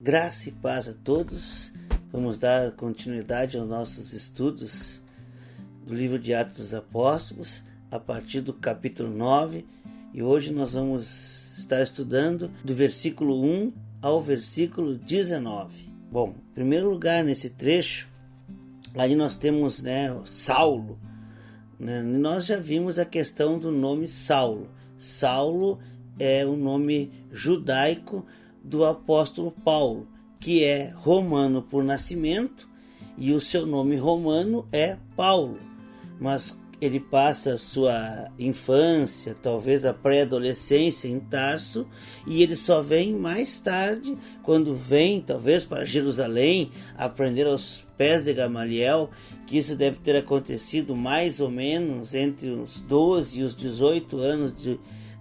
Graça e paz a todos. Vamos dar continuidade aos nossos estudos do livro de Atos dos Apóstolos, a partir do capítulo 9, e hoje nós vamos estar estudando do versículo 1 ao versículo 19. Bom, em primeiro lugar, nesse trecho, aí nós temos Saulo. Nós já vimos a questão do nome Saulo. Saulo é o nome judaico do apóstolo Paulo, que é romano por nascimento, e o seu nome romano é Paulo, mas ele passa a sua infância, talvez a pré-adolescência em Tarso, e ele só vem mais tarde, quando vem talvez para Jerusalém, aprender aos pés de Gamaliel, que isso deve ter acontecido mais ou menos entre os 12 e os 18 anos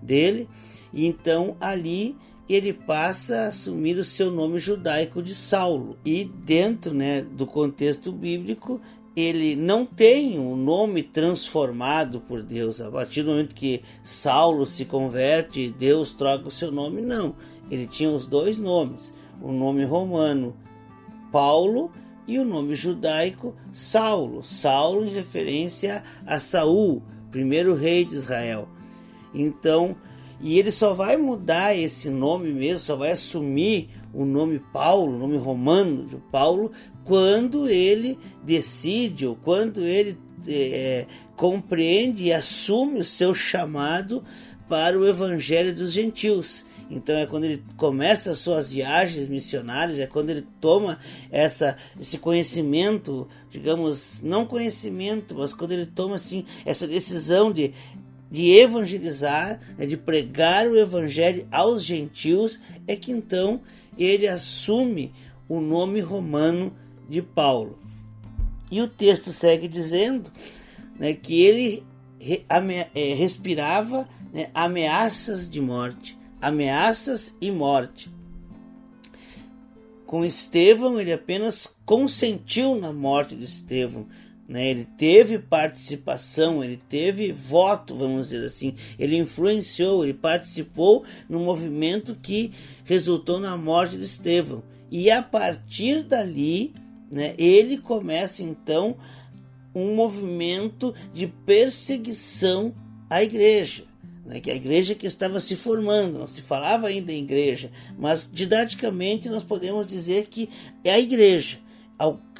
dele, e então ali ele passa a assumir o seu nome judaico de Saulo. E dentro do contexto bíblico, ele não tem um nome transformado por Deus. A partir do momento que Saulo se converte e Deus troca o seu nome, não. Ele tinha os dois nomes, o nome romano Paulo e o nome judaico Saulo. Saulo em referência a Saul, primeiro rei de Israel. Então, e ele só vai mudar esse nome mesmo, só vai assumir o nome Paulo, o nome romano de Paulo, quando ele decide, ou quando ele compreende e assume o seu chamado para o evangelho dos gentios. Então é quando ele começa as suas viagens missionárias, é quando ele toma esse conhecimento, digamos, não conhecimento, mas quando ele toma assim, essa decisão de evangelizar, de pregar o evangelho aos gentios, é que então ele assume o nome romano de Paulo. E o texto segue dizendo que ele respirava ameaças de morte, ameaças e morte. Com Estevão, ele apenas consentiu na morte de Estevão. Ele teve participação, ele teve voto, vamos dizer assim, ele influenciou, ele participou no movimento que resultou na morte de Estevão. E a partir dali, ele começa então um movimento de perseguição à igreja, que a igreja que estava se formando, não se falava ainda em igreja, mas didaticamente nós podemos dizer que é a igreja.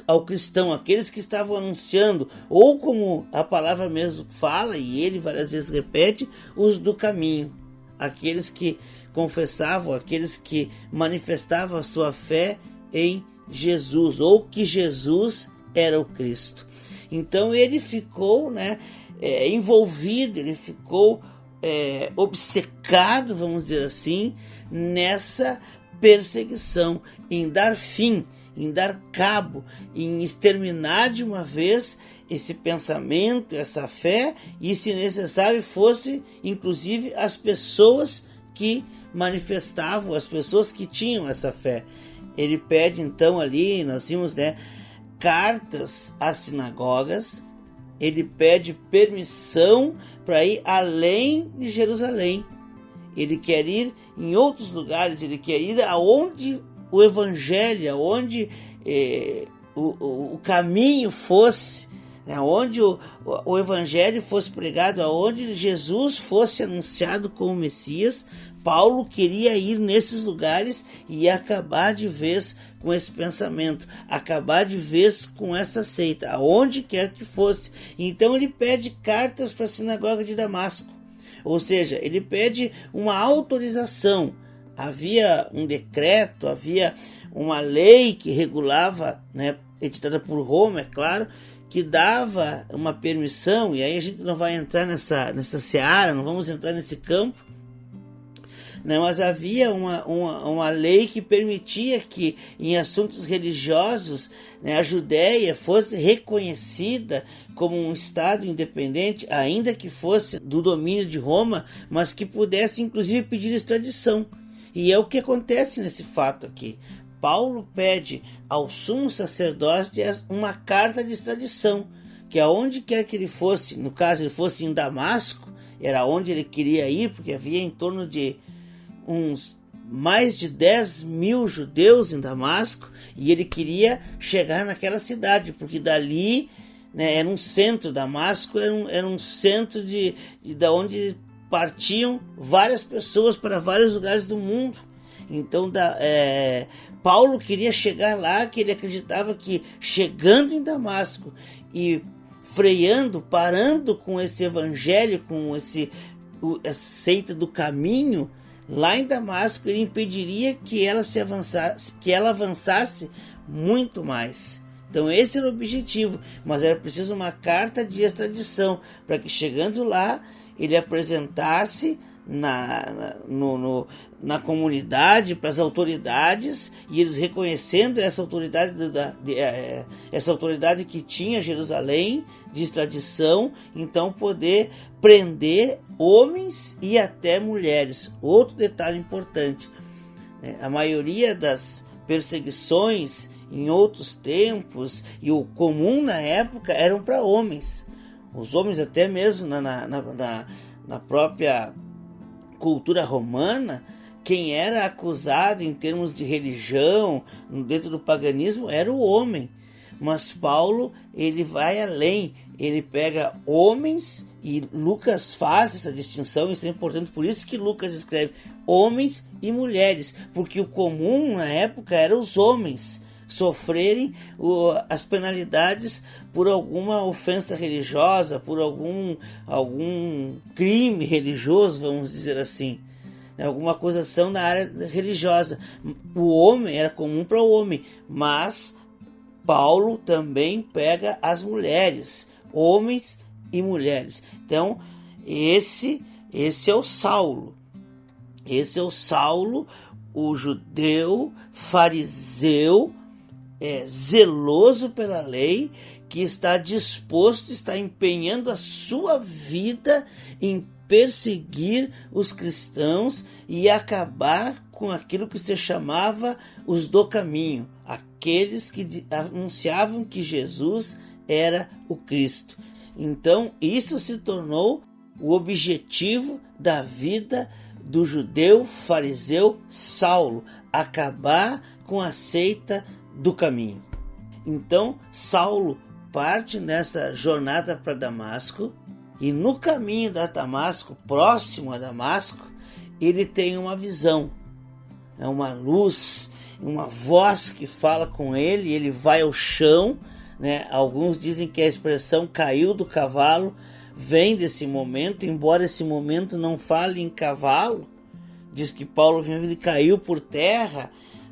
Ao cristão, aqueles que estavam anunciando, ou como a palavra mesmo fala, e ele várias vezes repete, os do caminho, aqueles que confessavam, aqueles que manifestavam a sua fé em Jesus, ou que Jesus era o Cristo. Então ele ficou envolvido, ele ficou obcecado, vamos dizer assim, nessa perseguição, em dar fim, em dar cabo, em exterminar de uma vez esse pensamento, essa fé, e se necessário fosse, inclusive, as pessoas que manifestavam, as pessoas que tinham essa fé. Ele pede então ali, nós vimos cartas às sinagogas, ele pede permissão para ir além de Jerusalém, ele quer ir em outros lugares, ele quer ir aonde o evangelho, onde o caminho fosse, onde o evangelho fosse pregado, aonde Jesus fosse anunciado como Messias. Paulo queria ir nesses lugares e acabar de vez com esse pensamento, acabar de vez com essa seita, aonde quer que fosse. Então ele pede cartas para a sinagoga de Damasco, ou seja, ele pede uma autorização. Havia um decreto, havia uma lei que regulava, editada por Roma, é claro, que dava uma permissão, e aí a gente não vai entrar nessa seara, não vamos entrar nesse campo, mas havia uma lei que permitia que em assuntos religiosos a Judéia fosse reconhecida como um estado independente, ainda que fosse do domínio de Roma, mas que pudesse inclusive pedir extradição. E é o que acontece nesse fato aqui. Paulo pede ao sumo sacerdote uma carta de extradição, que aonde quer que ele fosse, no caso ele fosse em Damasco, era onde ele queria ir, porque havia em torno de uns mais de 10.000 judeus em Damasco, e ele queria chegar naquela cidade, porque dali, né, era um centro. Damasco era um centro de onde partiam várias pessoas para vários lugares do mundo. Então Paulo queria chegar lá, que ele acreditava que chegando em Damasco e parando com esse evangelho, com a seita do caminho, lá em Damasco, ele impediria que ela avançasse muito mais. Então esse era o objetivo, mas era preciso uma carta de extradição para que, chegando lá, ele apresentasse na comunidade, para as autoridades, e eles reconhecendo essa autoridade que tinha Jerusalém de extradição, então poder prender homens e até mulheres. Outro detalhe importante, a maioria das perseguições em outros tempos e o comum na época eram para homens. Os homens, até mesmo na própria cultura romana, quem era acusado em termos de religião, dentro do paganismo, era o homem. Mas Paulo, ele vai além, ele pega homens, e Lucas faz essa distinção. Isso é importante, por isso que Lucas escreve homens e mulheres, porque o comum na época era os homens sofrerem as penalidades por alguma ofensa religiosa, por algum crime religioso, vamos dizer assim, alguma acusação na área religiosa. O homem era comum para o homem, mas Paulo também pega as mulheres, homens e mulheres. Então esse é o Saulo. Esse é o Saulo, o judeu fariseu, zeloso pela lei, que está disposto, está empenhando a sua vida em perseguir os cristãos e acabar com aquilo que se chamava os do caminho, aqueles que anunciavam que Jesus era o Cristo. Então isso se tornou o objetivo da vida do judeu fariseu Saulo, acabar com a seita do caminho. Então Saulo parte nessa jornada para Damasco, e no caminho da Damasco, próximo a Damasco, ele tem uma visão, uma luz, uma voz que fala com ele, e ele vai ao chão, né? Alguns dizem que a expressão caiu do cavalo vem desse momento, embora esse momento não fale em cavalo. Diz que Paulo ele caiu por terra,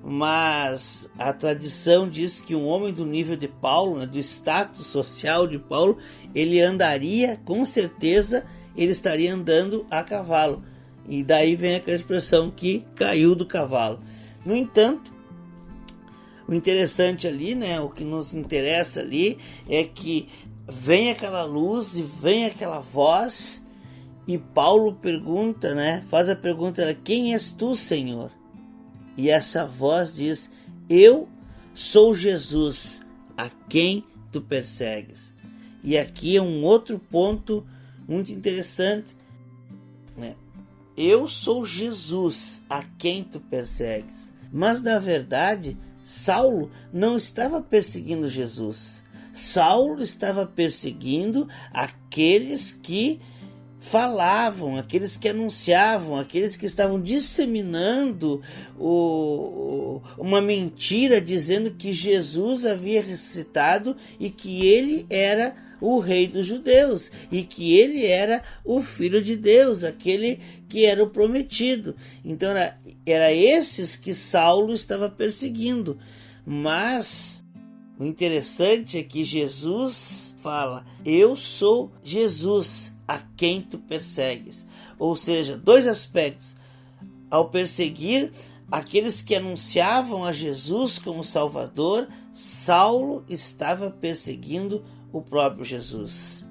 mas a tradição diz que um homem do nível de Paulo, né, do status social de Paulo, ele andaria, com certeza, ele estaria andando a cavalo. E daí vem aquela expressão que caiu do cavalo. No entanto, o interessante ali, né, o que nos interessa ali é que vem aquela luz e vem aquela voz, e Paulo pergunta, né, faz a pergunta: quem és tu, Senhor? E essa voz diz: eu sou Jesus, a quem tu persegues. E aqui é um outro ponto muito interessante, né? Eu sou Jesus, a quem tu persegues. Mas na verdade, Saulo não estava perseguindo Jesus. Saulo estava perseguindo aqueles que falavam, aqueles que anunciavam, aqueles que estavam disseminando uma mentira, dizendo que Jesus havia ressuscitado e que ele era o rei dos judeus e que ele era o filho de Deus, aquele que era o prometido. Então era esses que Saulo estava perseguindo. Mas o interessante é que Jesus fala: eu sou Jesus, a quem tu persegues. Ou seja, dois aspectos. Ao perseguir aqueles que anunciavam a Jesus como Salvador, Saulo estava perseguindo o próprio Jesus.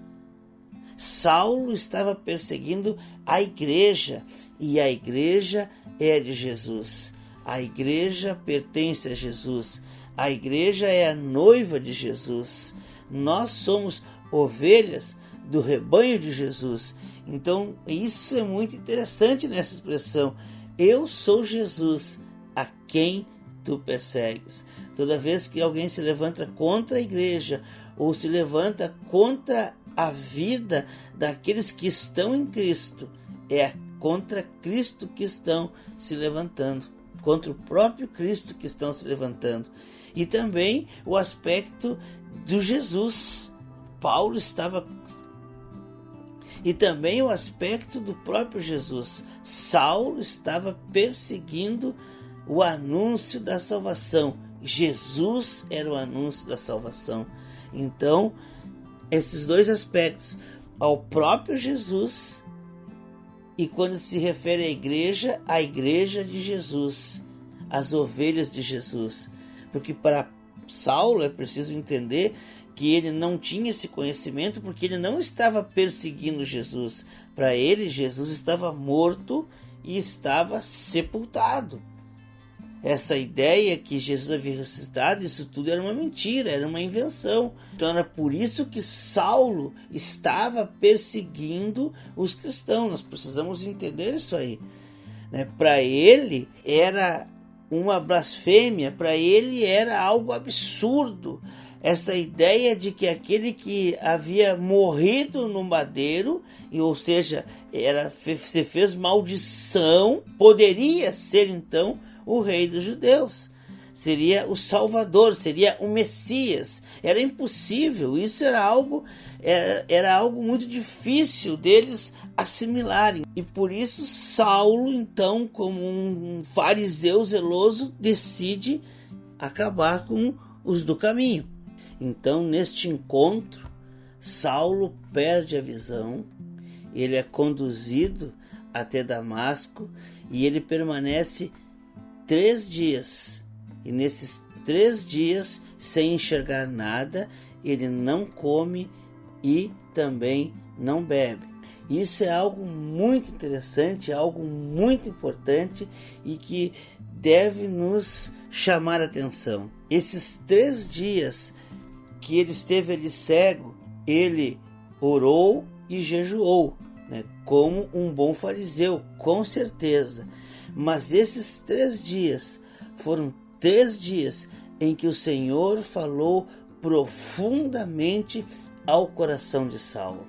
Saulo estava perseguindo a igreja, e a igreja é de Jesus. A igreja pertence a Jesus. A igreja é a noiva de Jesus. Nós somos ovelhas do rebanho de Jesus. Então isso é muito interessante nessa expressão. eu sou Jesus, a quem tu persegues. Toda vez que alguém se levanta contra a igreja ou se levanta contra a vida daqueles que estão em Cristo, é contra Cristo que estão se levantando, contra o próprio Cristo que estão se levantando. E também o aspecto do Jesus. Paulo estava... E também o aspecto do próprio Jesus. Saulo estava perseguindo o anúncio da salvação. Jesus era o anúncio da salvação. Então, esses dois aspectos, ao próprio Jesus, e quando se refere à igreja, a igreja de Jesus, as ovelhas de Jesus. Porque para Saulo é preciso entender que ele não tinha esse conhecimento, porque ele não estava perseguindo Jesus. Para ele, Jesus estava morto e estava sepultado. Essa ideia que Jesus havia ressuscitado, isso tudo era uma mentira, era uma invenção. Então era por isso que Saulo estava perseguindo os cristãos. Nós precisamos entender isso aí. Para ele era uma blasfêmia, para ele era algo absurdo. Essa ideia de que aquele que havia morrido no madeiro, ou seja, se fez maldição, poderia ser então o rei dos judeus. Seria o Salvador, seria o Messias. Era impossível, isso era algo muito difícil deles assimilarem. E por isso Saulo, então, como um fariseu zeloso, decide acabar com os do caminho. Então, neste encontro, Saulo perde a visão, ele é conduzido até Damasco e ele permanece 3 dias. E nesses 3 dias, sem enxergar nada, ele não come e também não bebe. Isso é algo muito interessante, algo muito importante e que deve nos chamar a atenção. Esses 3 dias que ele esteve ali cego, ele orou e jejuou, como um bom fariseu, com certeza. Mas esses 3 dias foram 3 dias em que o Senhor falou profundamente ao coração de Saulo.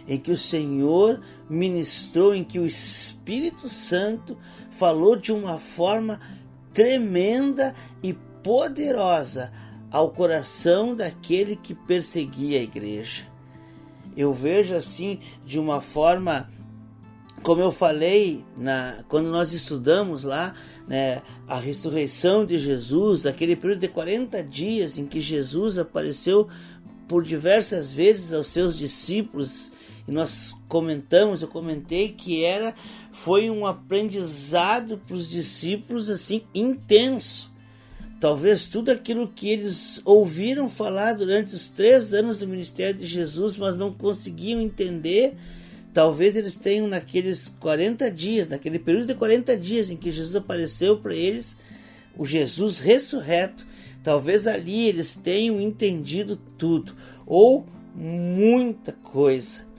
Em que o Senhor ministrou, em que o Espírito Santo falou de uma forma tremenda e poderosa ao coração daquele que perseguia a igreja. Eu vejo assim de uma forma, como eu falei quando nós estudamos lá, a ressurreição de Jesus, aquele período de 40 dias em que Jesus apareceu por diversas vezes aos seus discípulos, e nós eu comentei que foi um aprendizado para os discípulos assim intenso. Talvez tudo aquilo que eles ouviram falar durante os 3 anos do ministério de Jesus, mas não conseguiam entender, talvez eles tenham naqueles 40 dias, naquele período de 40 dias em que Jesus apareceu para eles, o Jesus ressurreto, talvez ali eles tenham entendido tudo, ou muita coisa.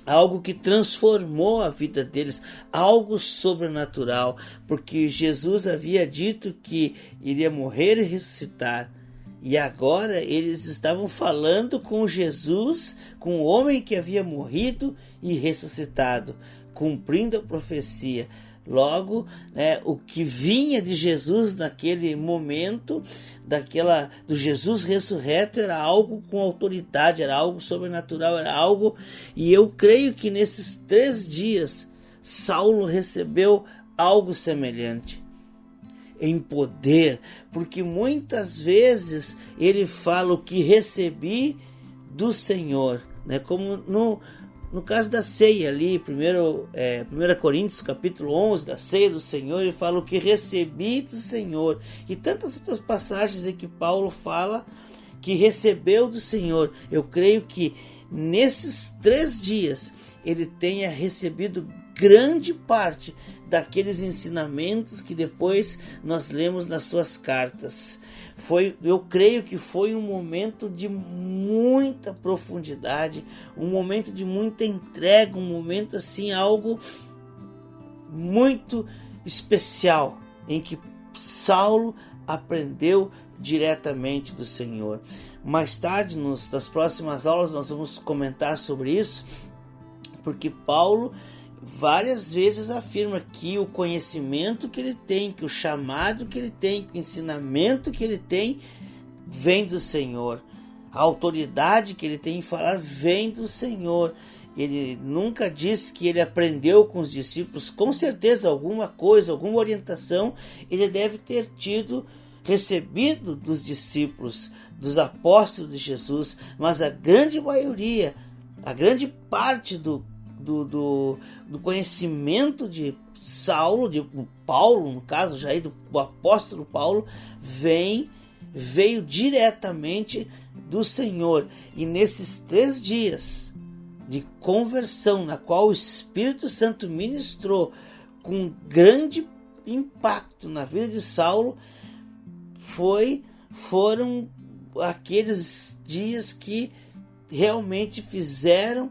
Algo que transformou a vida deles, algo sobrenatural, porque Jesus havia dito que iria morrer e ressuscitar. E agora eles estavam falando com Jesus, com o homem que havia morrido e ressuscitado, cumprindo a profecia. Logo, o que vinha de Jesus naquele momento, do Jesus ressurreto, era algo com autoridade, era algo sobrenatural, era algo... E eu creio que nesses 3 dias, Saulo recebeu algo semelhante, em poder, porque muitas vezes ele fala o que recebi do Senhor, como no caso da ceia ali, 1 Coríntios capítulo 11, da ceia do Senhor, ele fala o que recebi do Senhor. E tantas outras passagens em que Paulo fala que recebeu do Senhor. Eu creio que nesses 3 dias ele tenha recebido grande parte daqueles ensinamentos que depois nós lemos nas suas cartas. Eu creio que foi um momento de muita profundidade, um momento de muita entrega, um momento assim, algo muito especial em que Saulo aprendeu diretamente do Senhor. Mais tarde, nas próximas aulas, nós vamos comentar sobre isso, porque Paulo várias vezes afirma que o conhecimento que ele tem, que o chamado que ele tem, que o ensinamento que ele tem, vem do Senhor. A autoridade que ele tem em falar vem do Senhor. Ele nunca disse que ele aprendeu com os discípulos. Com certeza alguma coisa, alguma orientação ele deve ter recebido dos discípulos, dos apóstolos de Jesus, mas a grande maioria, a grande parte do conhecimento de Saulo, de Paulo, no caso já aí do apóstolo Paulo, veio diretamente do Senhor. E nesses 3 dias de conversão, na qual o Espírito Santo ministrou com grande impacto na vida de Saulo, foram aqueles dias que realmente fizeram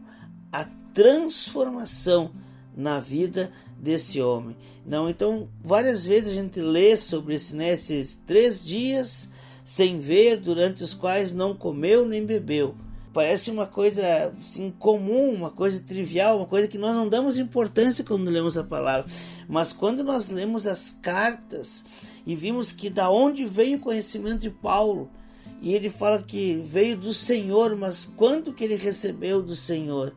a transformação na vida desse homem. Não, então, várias vezes a gente lê sobre esses 3 dias sem ver, durante os quais não comeu nem bebeu. Parece uma coisa assim, comum, uma coisa trivial, uma coisa que nós não damos importância quando lemos a palavra. Mas quando nós lemos as cartas e vimos que da onde veio o conhecimento de Paulo, e ele fala que veio do Senhor, mas quando que ele recebeu do Senhor?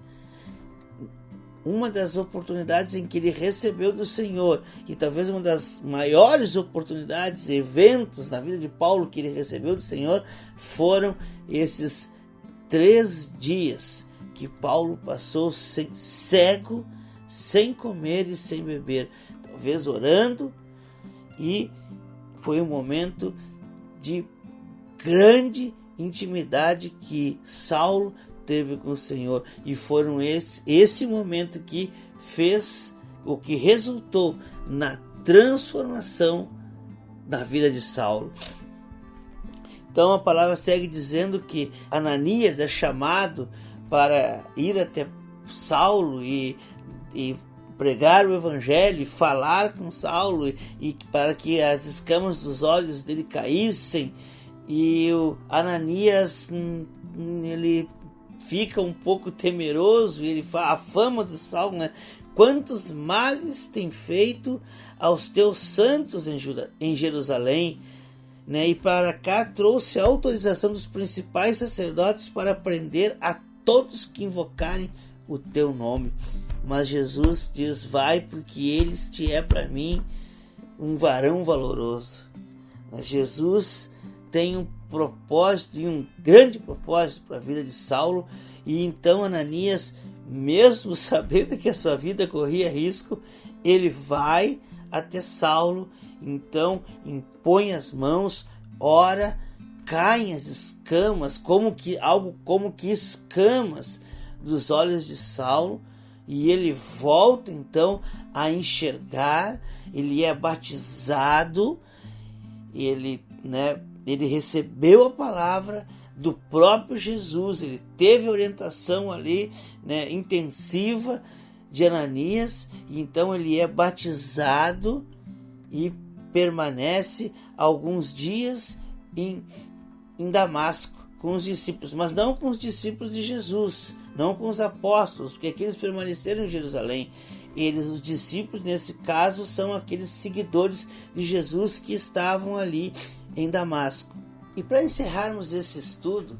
Uma das oportunidades em que ele recebeu do Senhor, e talvez uma das maiores oportunidades, eventos na vida de Paulo que ele recebeu do Senhor, foram esses 3 dias que Paulo passou cego, sem comer e sem beber, talvez orando, e foi um momento de grande intimidade que Saulo teve com o Senhor, e foram esse momento que fez, o que resultou na transformação da vida de Saulo. Então a palavra segue dizendo que Ananias é chamado para ir até Saulo e pregar o evangelho, e falar com Saulo, e para que as escamas dos olhos dele caíssem. E o Ananias, ele fica um pouco temeroso, e ele fala, a fama do Saulo, né? Quantos males tem feito aos teus santos em Jerusalém, né? E para cá trouxe a autorização dos principais sacerdotes para prender a todos que invocarem o teu nome. Mas Jesus diz, vai, porque eles te é para mim um varão valoroso. Mas Jesus tem um propósito, e um grande propósito para a vida de Saulo, e então Ananias, mesmo sabendo que a sua vida corria risco, ele vai até Saulo, então impõe as mãos, ora, caem as escamas, como que escamas dos olhos de Saulo, e ele volta então a enxergar, ele é batizado, ele recebeu a palavra do próprio Jesus, ele teve orientação ali, né, intensiva de Ananias, e então ele é batizado e permanece alguns dias em Damasco com os discípulos, mas não com os discípulos de Jesus, não com os apóstolos, porque aqueles permaneceram em Jerusalém. Os discípulos, nesse caso, são aqueles seguidores de Jesus que estavam ali em Damasco. E para encerrarmos esse estudo,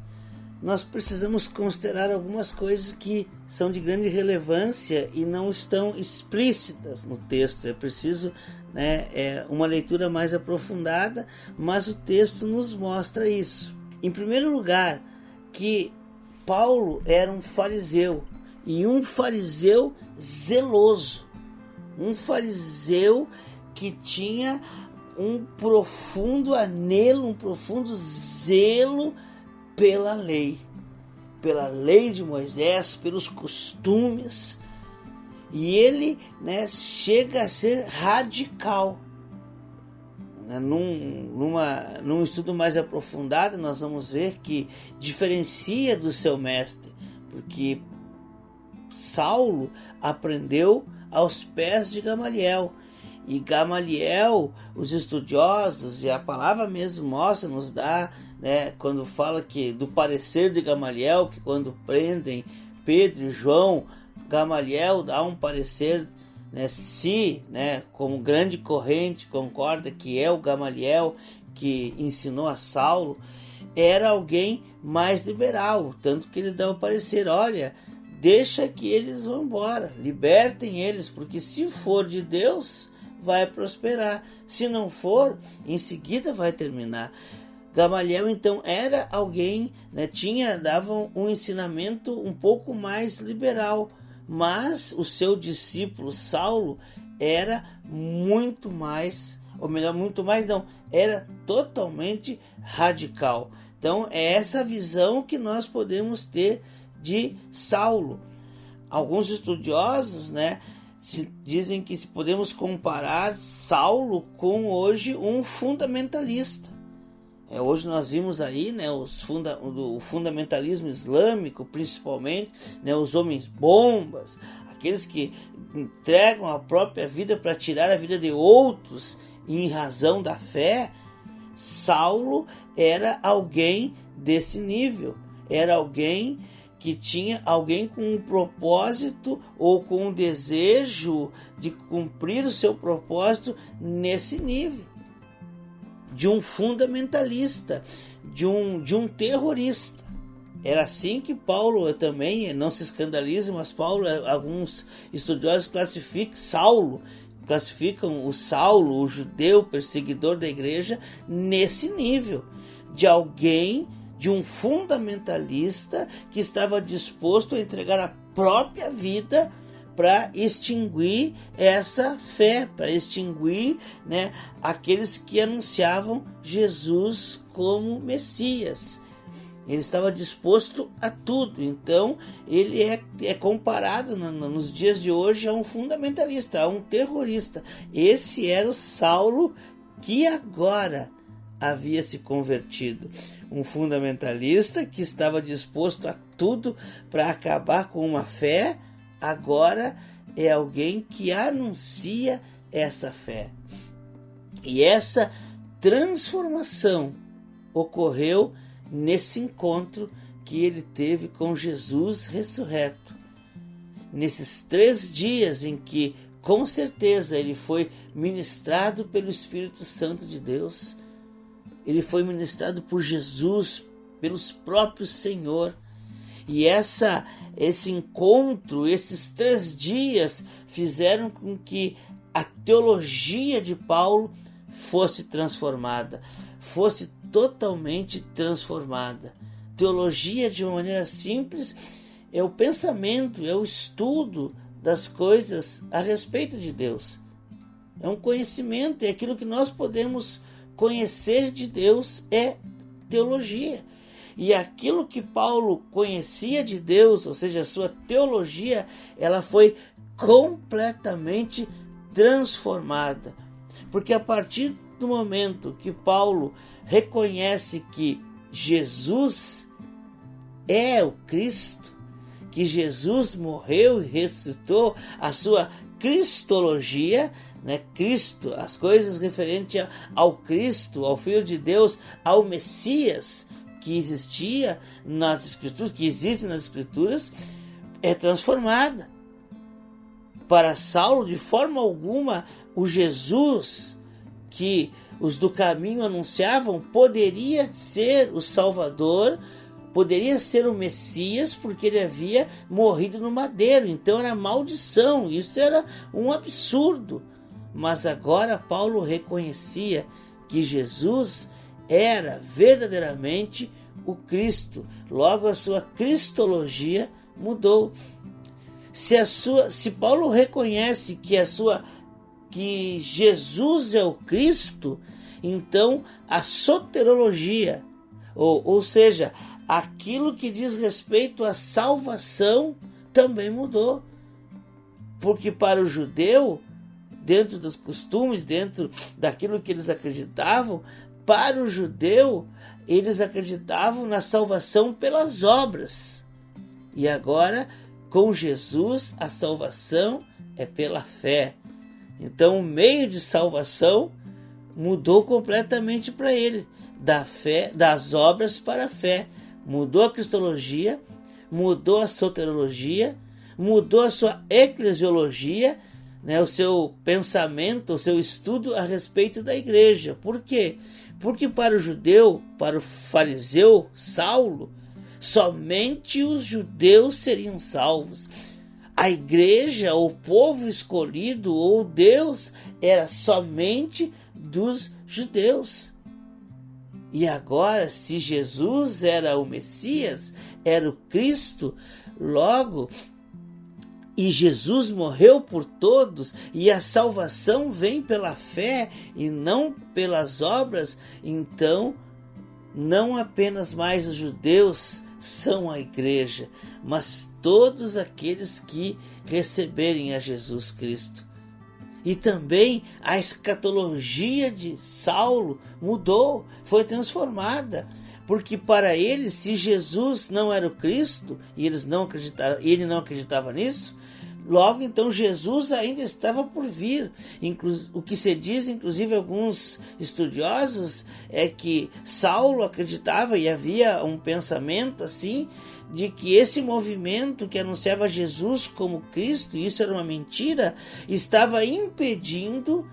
nós precisamos considerar algumas coisas que são de grande relevância e não estão explícitas no texto. É preciso uma leitura mais aprofundada, mas o texto nos mostra isso. Em primeiro lugar, que Paulo era um fariseu, e um fariseu zeloso, um fariseu que tinha um profundo anelo, um profundo zelo pela lei de Moisés, pelos costumes, e ele chega a ser radical. Num estudo mais aprofundado, nós vamos ver que diferencia do seu mestre, porque Saulo aprendeu aos pés de Gamaliel. E Gamaliel, os estudiosos, e a palavra mesmo mostra, nos dá, né, quando fala que do parecer de Gamaliel, que quando prendem Pedro e João, Gamaliel dá um parecer, né, se, né, como grande corrente concorda que é o Gamaliel que ensinou a Saulo, era alguém mais liberal, tanto que ele dá o parecer, olha, deixa que eles vão embora, libertem eles, porque se for de Deus, vai prosperar, se não for, em seguida vai terminar. Gamaliel então era alguém, né, dava um ensinamento um pouco mais liberal, mas o seu discípulo Saulo era muito mais, ou melhor, muito mais não, era totalmente radical. Então é essa visão que nós podemos ter de Saulo. Alguns estudiosos, né, dizem que se podemos comparar Saulo com hoje um fundamentalista. Hoje nós vimos aí, né, o fundamentalismo islâmico, principalmente, né, os homens bombas, aqueles que entregam a própria vida para tirar a vida de outros em razão da fé. Saulo era alguém desse nível, era alguém que tinha alguém com um propósito ou com um desejo de cumprir o seu propósito nesse nível, de um fundamentalista, de um terrorista. Era assim que Paulo também, não se escandalize, mas Paulo, alguns estudiosos classificam o Saulo, o judeu perseguidor da igreja, nesse nível, de alguém, de um fundamentalista que estava disposto a entregar a própria vida para extinguir essa fé, para extinguir, né, aqueles que anunciavam Jesus como Messias. Ele estava disposto a tudo. Então ele é comparado nos dias de hoje a um fundamentalista, a um terrorista. Esse era o Saulo que agora havia se convertido. Um fundamentalista que estava disposto a tudo para acabar com uma fé, agora é alguém que anuncia essa fé. E essa transformação ocorreu nesse encontro que ele teve com Jesus ressurreto. Nesses 3 dias em que, com certeza, ele foi ministrado pelo Espírito Santo de Deus, ele foi ministrado por Jesus, pelos próprios Senhor. E esse encontro, esses 3 dias, fizeram com que a teologia de Paulo fosse transformada, fosse totalmente transformada. Teologia, de uma maneira simples, é o pensamento, é o estudo das coisas a respeito de Deus. É um conhecimento, é aquilo que nós podemos conhecer de Deus, é teologia. E aquilo que Paulo conhecia de Deus, ou seja, a sua teologia, ela foi completamente transformada. Porque a partir do momento que Paulo reconhece que Jesus é o Cristo, que Jesus morreu e ressuscitou, a sua cristologia, né? Cristo, as coisas referentes ao Cristo, ao Filho de Deus, ao Messias que existia nas Escrituras, que existe nas Escrituras, é transformada. Para Saulo, de forma alguma, o Jesus que os do caminho anunciavam poderia ser o Salvador, poderia ser o Messias, porque ele havia morrido no madeiro. Então era maldição, isso era um absurdo. Mas agora Paulo reconhecia que Jesus era verdadeiramente o Cristo. Logo a sua cristologia mudou. Se Paulo reconhece que Jesus é o Cristo, então a soterologia, ou seja, aquilo que diz respeito à salvação, também mudou. Porque para o judeu, dentro dos costumes, dentro daquilo que eles acreditavam, para o judeu, eles acreditavam na salvação pelas obras. E agora, Com Jesus, a salvação é pela fé. Então, o meio de salvação mudou completamente para ele, da fé, das obras para a fé. Mudou a cristologia, mudou a soteriologia, mudou a sua eclesiologia, né, o seu pensamento, o seu estudo a respeito da igreja. Por quê? Porque para o judeu, para o fariseu Saulo, somente os judeus seriam salvos. A igreja, o povo escolhido, ou Deus, era somente dos judeus. E agora, se Jesus era o Messias, era o Cristo, logo, e Jesus morreu por todos, e a salvação vem pela fé e não pelas obras, então não apenas mais os judeus são a igreja, mas todos aqueles que receberem a Jesus Cristo. E também a escatologia de Saulo mudou, foi transformada, porque para ele, se Jesus não era o Cristo, e ele não acreditava nisso, logo então Jesus ainda estava por vir. O que se diz, inclusive alguns estudiosos, é que Saulo acreditava, e havia um pensamento assim, de que esse movimento que anunciava Jesus como Cristo, e isso era uma mentira, estava impedindo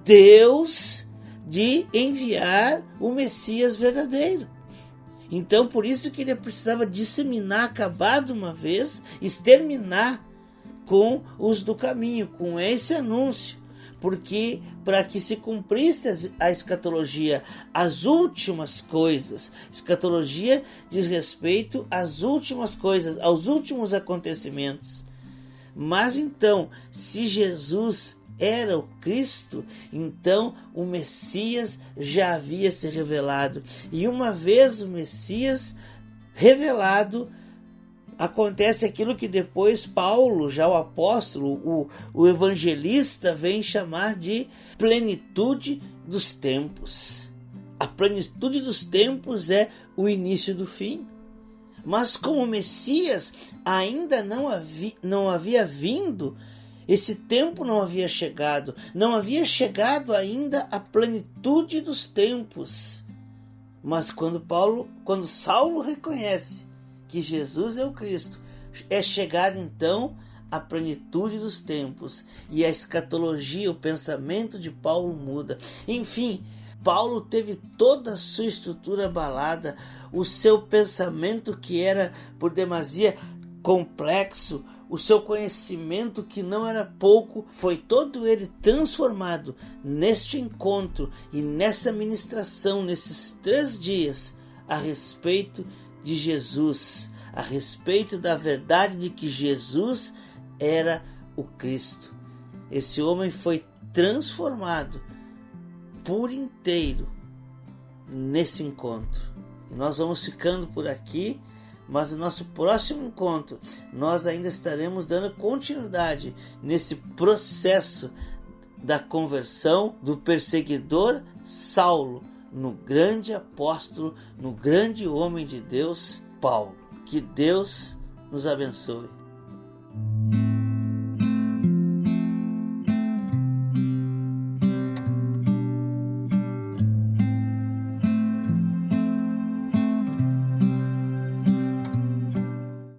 Deus de enviar o Messias verdadeiro. Então, por isso que ele precisava disseminar, acabar de uma vez, exterminar com os do caminho, com esse anúncio, porque para que se cumprisse a escatologia, as últimas coisas, escatologia diz respeito às últimas coisas, aos últimos acontecimentos. Mas então, se Jesus era o Cristo, então o Messias já havia se revelado, e uma vez o Messias revelado, acontece aquilo que depois Paulo, já o apóstolo, o evangelista, vem chamar de plenitude dos tempos. A plenitude dos tempos é o início do fim. Mas como o Messias ainda não havia vindo, esse tempo não havia chegado ainda a plenitude dos tempos. Mas quando Saulo reconhece que Jesus é o Cristo, é chegada então a plenitude dos tempos, e a escatologia, o pensamento de Paulo muda. Enfim, Paulo teve toda a sua estrutura abalada, o seu pensamento que era por demasia complexo, o seu conhecimento que não era pouco, foi todo ele transformado neste encontro e nessa ministração, nesses 3 dias, a respeito de Jesus, a respeito da verdade de que Jesus era o Cristo. Esse homem foi transformado por inteiro nesse encontro. E nós vamos ficando por aqui, mas no nosso próximo encontro nós ainda estaremos dando continuidade nesse processo da conversão do perseguidor Saulo no grande apóstolo, no grande homem de Deus, Paulo. Que Deus nos abençoe.